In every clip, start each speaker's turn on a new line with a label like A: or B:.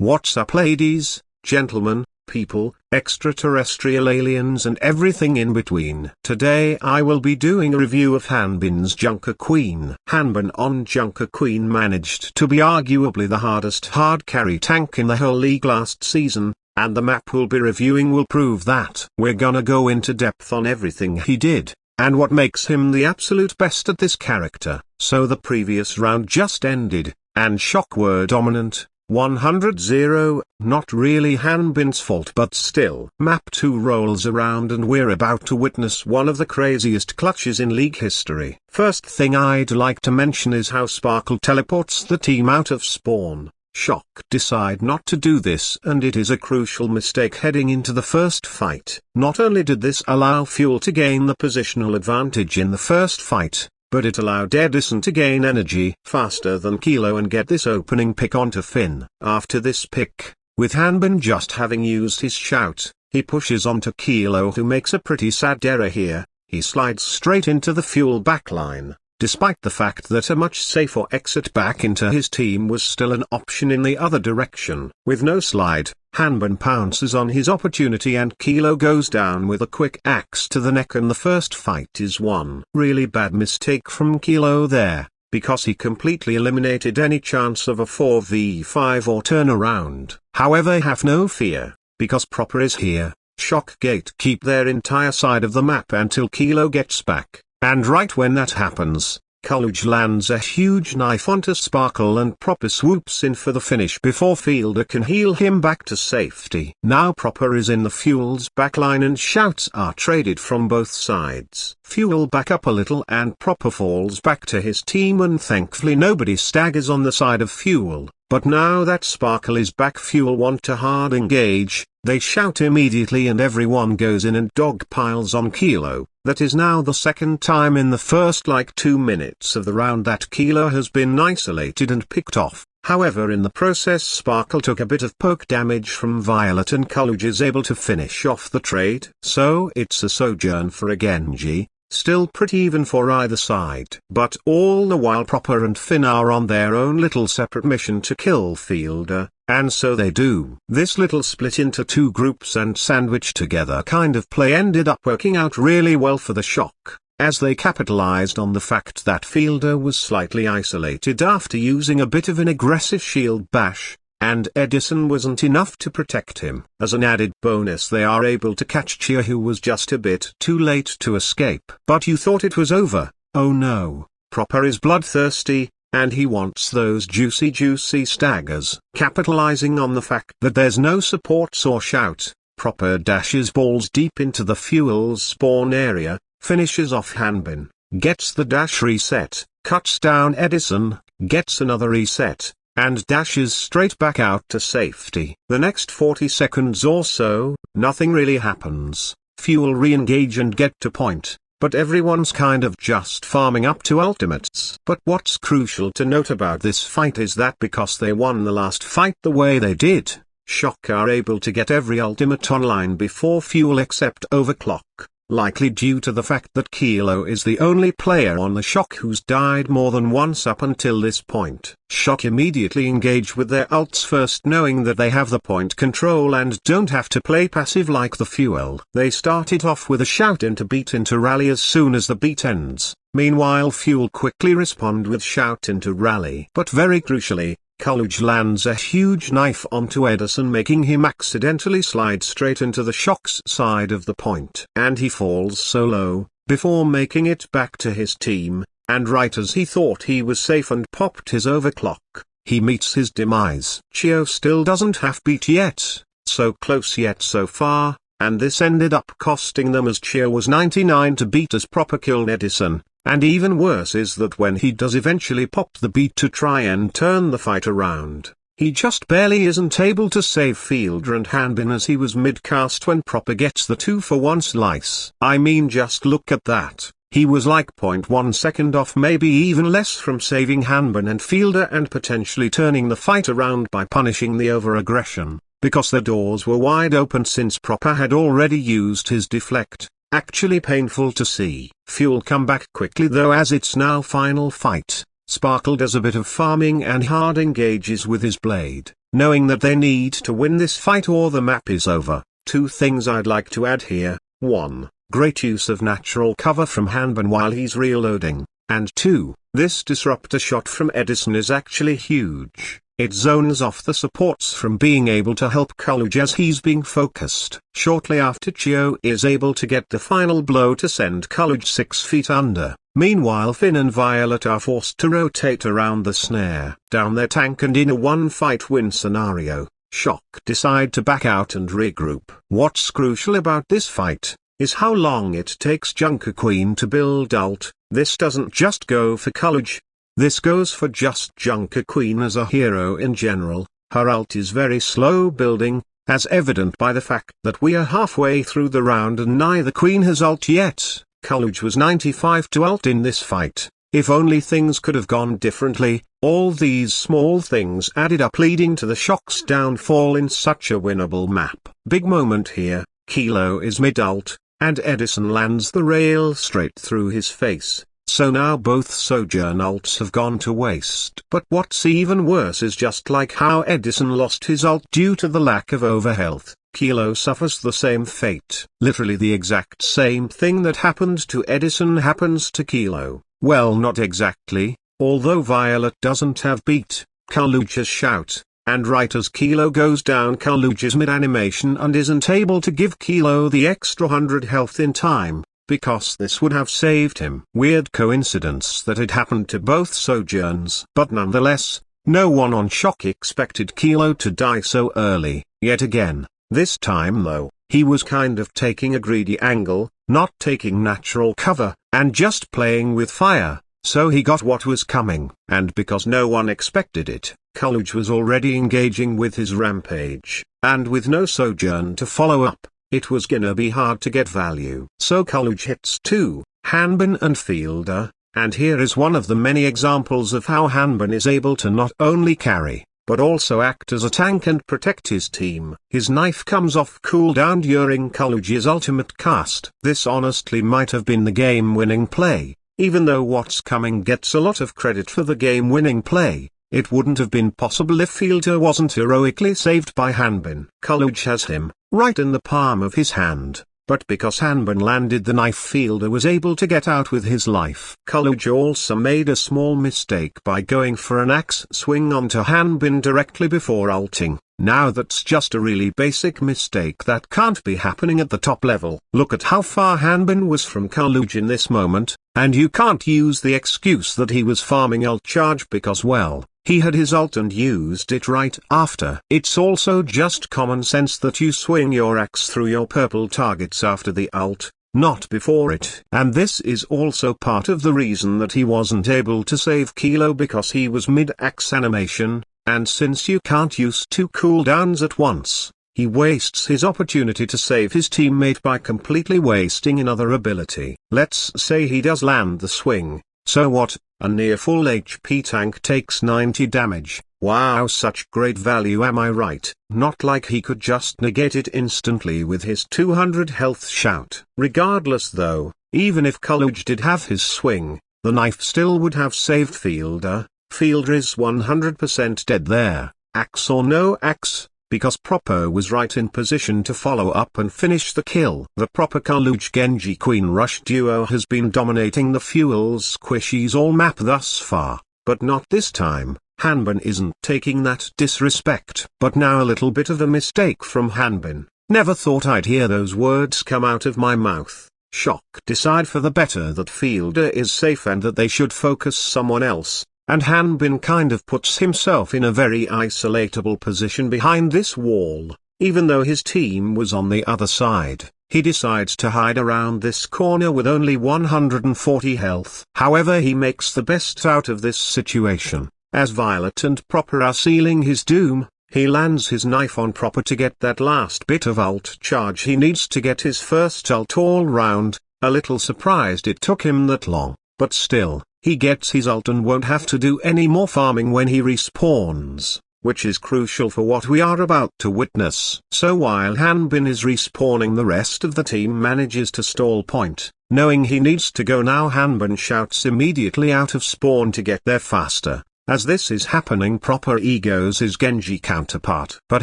A: What's up, ladies, gentlemen, people, extraterrestrial aliens and everything in between? Today I will be doing a review of Hanbin's Junkerqueen. Hanbin Junkerqueen managed to be arguably the hardest hard carry tank in the whole league last season, and the map we'll be reviewing will prove that. We're gonna go into depth on everything he did, and what makes him the absolute best at this character. So the previous round just ended, and Shock were dominant. 100-0, not really Hanbin's fault, but still. Map 2 rolls around and we're about to witness one of the craziest clutches in league history. First thing I'd like to mention is how Sparkle teleports the team out of spawn. Shock decide not to do this, and it is a crucial mistake heading into the first fight. Not only did this allow Fuel to gain the positional advantage in the first fight, but it allowed Edison to gain energy faster than Kilo and get this opening pick onto Finn. After this pick, with Hanbin just having used his shout, he pushes onto Kilo, who makes a pretty sad error here. He slides straight into the Fuel backline, despite the fact that a much safer exit back into his team was still an option in the other direction. With no slide, Hanbin pounces on his opportunity and Kilo goes down with a quick axe to the neck, and the first fight is won. Really bad mistake from Kilo there, because he completely eliminated any chance of a 4v5 or turnaround. However, have no fear, because Proper is here. Shock gatekeep their entire side of the map until Kilo gets back, and right when that happens, Kaluj lands a huge knife onto Sparkle and Proper swoops in for the finish before Fielder can heal him back to safety. Now Proper is in the Fuel's backline and shouts are traded from both sides. Fuel back up a little and Proper falls back to his team, and thankfully nobody staggers on the side of Fuel. But now that Sparkle is back, Fuel want to hard engage. They shout immediately and everyone goes in and dogpiles on Kilo. That is now the second time in the first 2 minutes of the round that Kilo has been isolated and picked off. However, in the process Sparkle took a bit of poke damage from Violet and Kaluj is able to finish off the trade. So it's a sojourn for a Genji. Still pretty even for either side. But all the while Proper and Finn are on their own little separate mission to kill Fielder, and so they do. This little split into two groups and sandwich together kind of play ended up working out really well for the Shock, as they capitalized on the fact that Fielder was slightly isolated after using a bit of an aggressive shield bash, and Edison wasn't enough to protect him. As an added bonus, they are able to catch Chia, who was just a bit too late to escape. But you thought it was over. Oh no, Proper is bloodthirsty, and he wants those juicy staggers. Capitalizing on the fact that there's no supports or shout, Proper dashes balls deep into the Fuel's spawn area, finishes off Hanbin, gets the dash reset, cuts down Edison, gets another reset, and dashes straight back out to safety. The next 40 seconds or so, nothing really happens. Fuel re-engage and get to point, but everyone's kind of just farming up to ultimates. But what's crucial to note about this fight is that because they won the last fight the way they did, Shock are able to get every ultimate online before Fuel except Overclock. Likely due to the fact that Kilo is the only player on the Shock who's died more than once up until this point. Shock immediately engage with their ults first, knowing that they have the point control and don't have to play passive like the Fuel. They start it off with a shout into beat into rally as soon as the beat ends. Meanwhile Fuel quickly respond with shout into rally. But very crucially, Kaluj lands a huge knife onto Edison, making him accidentally slide straight into the Shock's side of the point. And he falls so low, before making it back to his team, and right as he thought he was safe and popped his overclock, he meets his demise. Chio still doesn't have beat yet, so close yet so far, and this ended up costing them as Chio was 99 to beat as Proper killed Edison. And even worse is that when he does eventually pop the beat to try and turn the fight around, he just barely isn't able to save Fielder and Hanbin as he was mid-cast when Proper gets the 2-for-1 slice. I mean, just look at that. He was like 0.1 second off, maybe even less, from saving Hanbin and Fielder and potentially turning the fight around by punishing the over-aggression, because the doors were wide open since Proper had already used his deflect. Actually painful to see. Fuel come back quickly though, as it's now final fight. Sparkle does a bit of farming and hard engages with his blade. knowing that they need to win this fight or the map is over. Two things I'd like to add here: 1. Great use of natural cover from Hanbin while he's reloading, and 2. This disruptor shot from Edison is actually huge. It zones off the supports from being able to help Kaluj as he's being focused. Shortly after, Chio is able to get the final blow to send Kaluj 6 feet under. Meanwhile, Finn and Violet are forced to rotate around the snare down their tank, and in a one-fight-win scenario, Shock decide to back out and regroup. What's crucial about this fight is how long it takes Junkerqueen to build ult. This doesn't just go for Kaluj. This goes for just Junkerqueen as a hero in general. Her ult is very slow building, as evident by the fact that we are halfway through the round and neither queen has ult yet. Kaluj was 95 to ult in this fight. If only things could have gone differently. All these small things added up, leading to the Shock's downfall in such a winnable map. Big moment here. Kilo is mid-ult, and Edison lands the rail straight through his face. So now both Sojourn ults have gone to waste. But what's even worse is just like how Edison lost his ult due to the lack of overhealth, Kilo suffers the same fate. Literally the exact same thing that happened to Edison happens to Kilo. Well, not exactly, although Violet doesn't have beat Kaluj's shout, and right as Kilo goes down, Kaluj is mid-animation and isn't able to give Kilo the extra 100 health in time, because this would have saved him. Weird coincidence that it happened to both Sojourns. But nonetheless, no one on Shock expected Kilo to die so early, yet again. This time though, he was kind of taking a greedy angle, not taking natural cover, and just playing with fire, so he got what was coming. And because no one expected it, Kaluj was already engaging with his rampage, and with no Sojourn to follow up, it was gonna be hard to get value. So Kaluj hits 2, Hanbin and Fielder, and here is one of the many examples of how Hanbin is able to not only carry, but also act as a tank and protect his team. His knife comes off cooldown during Kaluj's ultimate cast. This honestly might have been the game-winning play, even though what's coming gets a lot of credit for the game-winning play. It wouldn't have been possible if Fielder wasn't heroically saved by Hanbin. Kaluj has him right in the palm of his hand, but because Hanbin landed the knife, Fielder was able to get out with his life. Kaluj also made a small mistake by going for an axe swing onto Hanbin directly before ulting. Now that's just a really basic mistake that can't be happening at the top level. Look at how far Hanbin was from Kaluj in this moment, and you can't use the excuse that he was farming ult charge because, well, he had his ult and used it right after. It's also just common sense that you swing your axe through your purple targets after the ult, not before it. And this is also part of the reason that he wasn't able to save Kilo, because he was mid-axe animation, and since you can't use 2 cooldowns at once, he wastes his opportunity to save his teammate by completely wasting another ability. Let's say he does land the swing, so what? A near full HP tank takes 90 damage. Wow, such great value, am I right? Not like he could just negate it instantly with his 200 health shout. Regardless though, even if Kaluj did have his swing, the knife still would have saved Fielder. Fielder is 100% dead there, axe or no axe, because Propo was right in position to follow up and finish the kill. The proper Kaluj Genji Queen Rush duo has been dominating the Fuels Squishies all map thus far, but not this time. Hanbin isn't taking that disrespect. But now a little bit of a mistake from Hanbin. Never thought I'd hear those words come out of my mouth. Shock decide for the better that Fielder is safe and that they should focus someone else. And Hanbin kind of puts himself in a very isolatable position behind this wall. Even though his team was on the other side, he decides to hide around this corner with only 140 health. However, he makes the best out of this situation. As Violet and Proper are sealing his doom, he lands his knife on Proper to get that last bit of ult charge he needs to get his first ult all round. A little surprised it took him that long, but still, he gets his ult and won't have to do any more farming when he respawns, which is crucial for what we are about to witness. So while Hanbin is respawning, the rest of the team manages to stall point. Knowing he needs to go now, Hanbin shouts immediately out of spawn to get there faster. As this is happening, Proper egos his Genji counterpart. But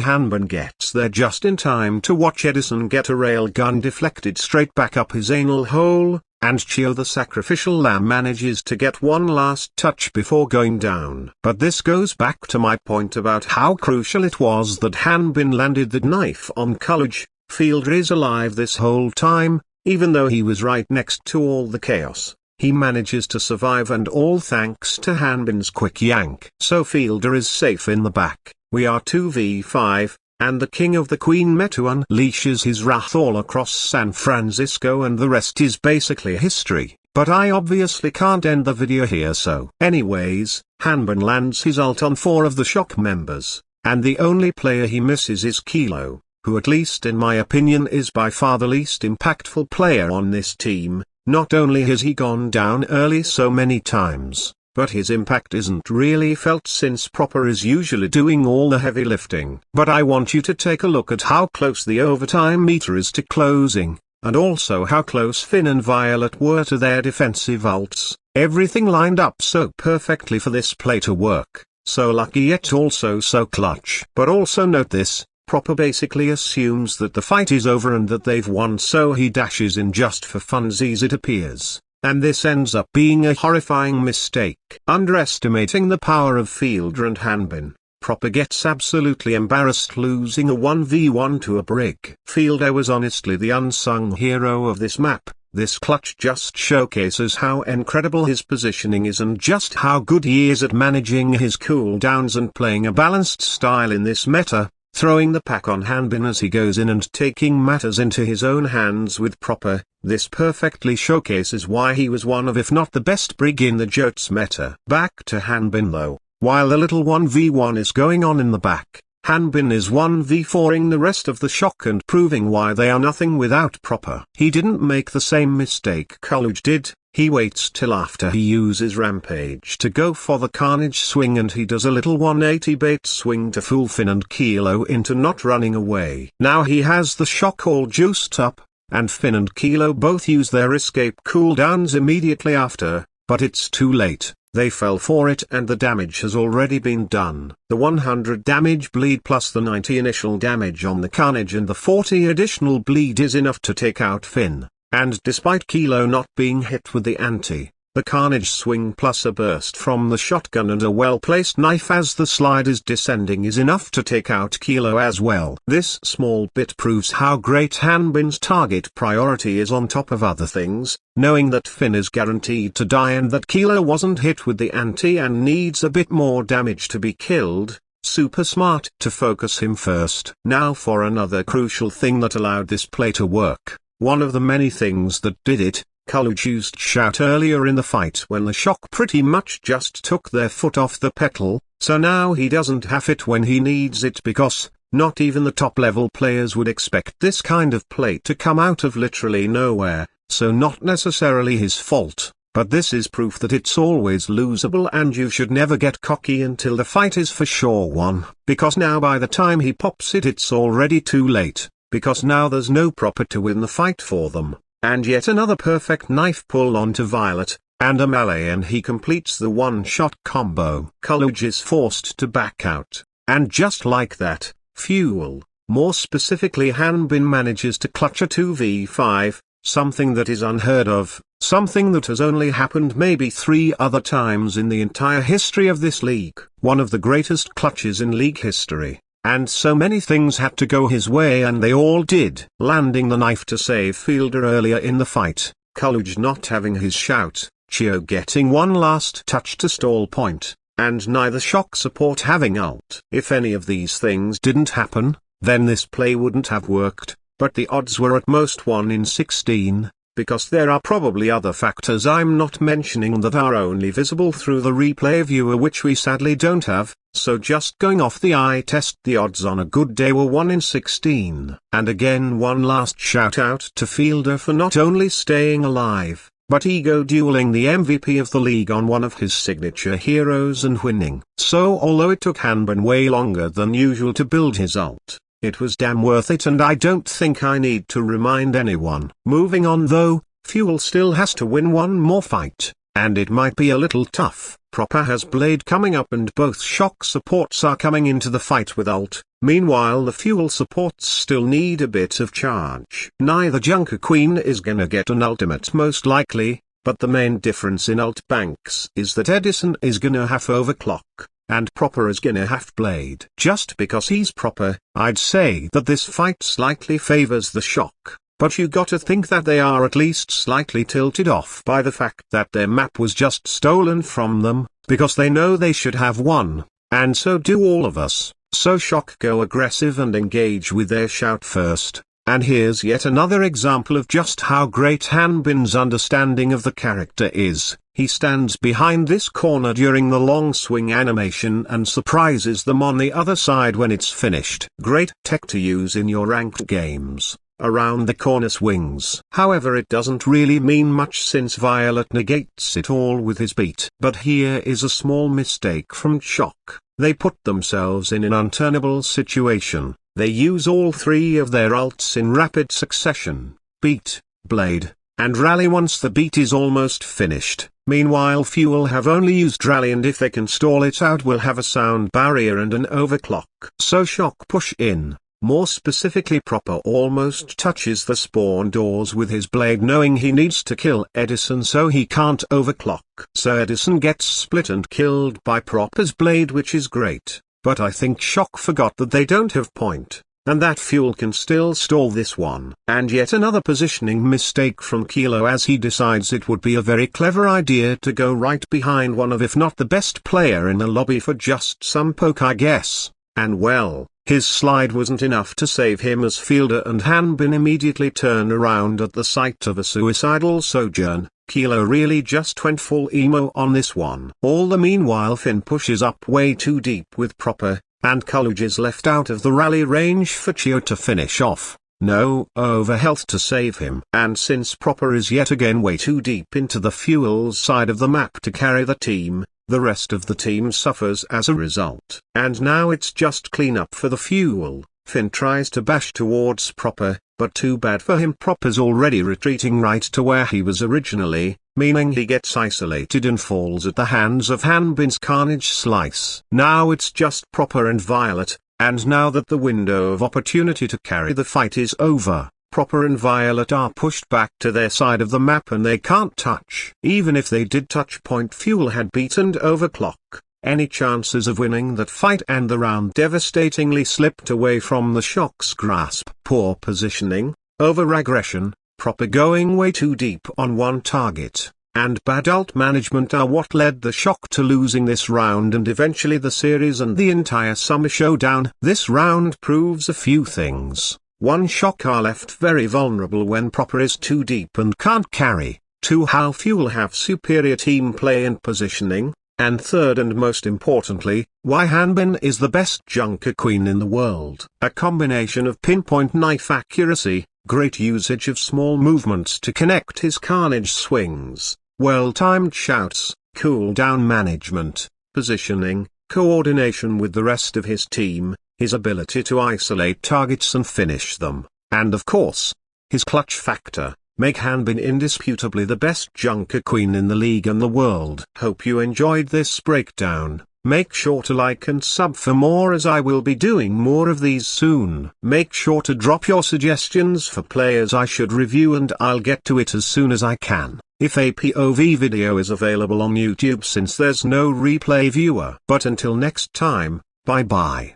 A: Hanbin gets there just in time to watch Edison get a railgun deflected straight back up his anal hole, and Chio the sacrificial lamb manages to get one last touch before going down. But this goes back to my point about how crucial it was that Hanbin landed that knife on Coolidge. Fielder is alive this whole time, even though he was right next to all the chaos. He manages to survive, and all thanks to Hanbin's quick yank. So Fielder is safe in the back. We are 2v5, and the King of the Queen Metu unleashes his wrath all across San Francisco, and the rest is basically history. But I obviously can't end the video here, so anyways, Hanbin lands his ult on 4 of the Shock members, and the only player he misses is Kilo, who at least in my opinion is by far the least impactful player on this team. Not only has he gone down early so many times, but his impact isn't really felt since Proper is usually doing all the heavy lifting. But I want you to take a look at how close the overtime meter is to closing, and also how close Finn and Violet were to their defensive ults. Everything lined up so perfectly for this play to work, so lucky yet also so clutch. But also note this. Proper basically assumes that the fight is over and that they've won, so he dashes in just for funsies it appears, and this ends up being a horrifying mistake. Underestimating the power of Fielder and Hanbin, Proper gets absolutely embarrassed losing a 1v1 to a Brig. Fielder was honestly the unsung hero of this map. This clutch just showcases how incredible his positioning is and just how good he is at managing his cooldowns and playing a balanced style in this meta. Throwing the pack on Hanbin as he goes in and taking matters into his own hands with Proper. This perfectly showcases why he was one of, if not the best Brig in the Jotes meta. Back to Hanbin though, while the little 1v1 is going on in the back, Hanbin is 1v4ing the rest of the Shock and proving why they are nothing without Proper. He didn't make the same mistake Coolidge did. He waits till after he uses Rampage to go for the Carnage swing, and he does a little 180 bait swing to fool Finn and Kilo into not running away. Now he has the Shock all juiced up, and Finn and Kilo both use their escape cooldowns immediately after, but it's too late. They fell for it and the damage has already been done. The 100 damage bleed plus the 90 initial damage on the Carnage and the 40 additional bleed is enough to take out Finn. And despite Kilo not being hit with the anti, the Carnage swing plus a burst from the shotgun and a well-placed knife as the slide is descending is enough to take out Kilo as well. This small bit proves how great Hanbin's target priority is on top of other things, knowing that Finn is guaranteed to die and that Kilo wasn't hit with the anti and needs a bit more damage to be killed. Super smart to focus him first. Now for another crucial thing that allowed this play to work. One of the many things that did it, Coolidge used shout earlier in the fight when the Shock pretty much just took their foot off the pedal, so now he doesn't have it when he needs it because, not even the top level players would expect this kind of play to come out of literally nowhere, so not necessarily his fault, but this is proof that it's always losable and you should never get cocky until the fight is for sure won, because now by the time he pops it it's already too late. Because now there's no Proper to win the fight for them, and yet another perfect knife pull onto Violet, and a melee and he completes the one-shot combo. Coolidge is forced to back out, and just like that, Fuel, more specifically Hanbin manages to clutch a 2v5, something that is unheard of, something that has only happened maybe 3 other times in the entire history of this league. One of the greatest clutches in league history. And so many things had to go his way and they all did. Landing the knife to save Fielder earlier in the fight, Coolidge not having his shout, Chio getting one last touch to stall point, and neither Shock support having ult. If any of these things didn't happen, then this play wouldn't have worked, but the odds were at most 1 in 16. Because there are probably other factors I'm not mentioning that are only visible through the replay viewer, which we sadly don't have, so just going off the eye test, the odds on a good day were 1 in 16. And again one last shout out to Fielder for not only staying alive, but ego dueling the MVP of the league on one of his signature heroes and winning. So although it took Hanbin way longer than usual to build his ult, it was damn worth it and I don't think I need to remind anyone. Moving on though, Fuel still has to win one more fight, and it might be a little tough. Proper has Blade coming up and both shock supports are coming into the fight with ult. Meanwhile the fuel supports still need a bit of charge. Neither Junkerqueen is gonna get an ultimate most likely, but the main difference in ult banks is that Edison is gonna have overclock, and Proper is gonna have Blade. Just because he's Proper, I'd say that this fight slightly favors the shock, but you gotta think that they are at least slightly tilted off by the fact that their map was just stolen from them, because they know they should have won, and so do all of us. So shock go aggressive and engage with their shout first, and here's yet another example of just how great Hanbin's understanding of the character is. He stands behind this corner during the long swing animation and surprises them on the other side when it's finished. Great tech to use in your ranked games, around the corner swings. However, it doesn't really mean much since Violet negates it all with his beat. But here is a small mistake from shock. They put themselves in an unturnable situation. They use all three of their ults in rapid succession: beat, blade, and rally once the beat is almost finished. Meanwhile Fuel have only used rally, and if they can stall it out will have a sound barrier and an overclock. So shock push in. More specifically Proper almost touches the spawn doors with his blade, knowing he needs to kill Edison so he can't overclock. So Edison gets split and killed by Proper's blade, which is great, but I think shock forgot that they don't have point, and that Fuel can still stall this one. And yet another positioning mistake from Kilo, as he decides it would be a very clever idea to go right behind one of, if not the best player in the lobby, for just some poke I guess, and well, his slide wasn't enough to save him as Fielder and Hanbin immediately turn around at the sight of a suicidal Sojourn. Kilo really just went full emo on this one. All the meanwhile Finn pushes up way too deep with Proper, and Kaluj is left out of the rally range for Chio to finish off. No overhealth to save him. And since Proper is yet again way too deep into the Fuel side of the map to carry the team, the rest of the team suffers as a result. And now it's just cleanup for the Fuel. Finn tries to bash towards Proper, but too bad for him, Proper's already retreating right to where he was originally, meaning he gets isolated and falls at the hands of Hanbin's Carnage Slice. Now it's just Proper and Violet, and now that the window of opportunity to carry the fight is over, Proper and Violet are pushed back to their side of the map and they can't touch. Even if they did touch point, Fuel had beat and overclock any chances of winning that fight, and the round devastatingly slipped away from the shock's grasp. Poor positioning, over-aggression, Proper going way too deep on one target, and bad ult management are what led the shock to losing this round and eventually the series and the entire summer showdown. This round proves a few things. 1. Shock are left very vulnerable when Proper is too deep and can't carry. 2. How Fuel have superior team play and positioning. And 3rd and most importantly, why Hanbin is the best Junkerqueen in the world. A combination of pinpoint knife accuracy, great usage of small movements to connect his carnage swings, well-timed shouts, cooldown management, positioning, coordination with the rest of his team, his ability to isolate targets and finish them, and of course, his clutch factor, make Hanbin indisputably the best Junkerqueen in the league and the world. Hope you enjoyed this breakdown. Make sure to like and sub for more, as I will be doing more of these soon. Make sure to drop your suggestions for players I should review and I'll get to it as soon as I can. If a POV video is available on YouTube, since there's no replay viewer. But until next time, bye bye.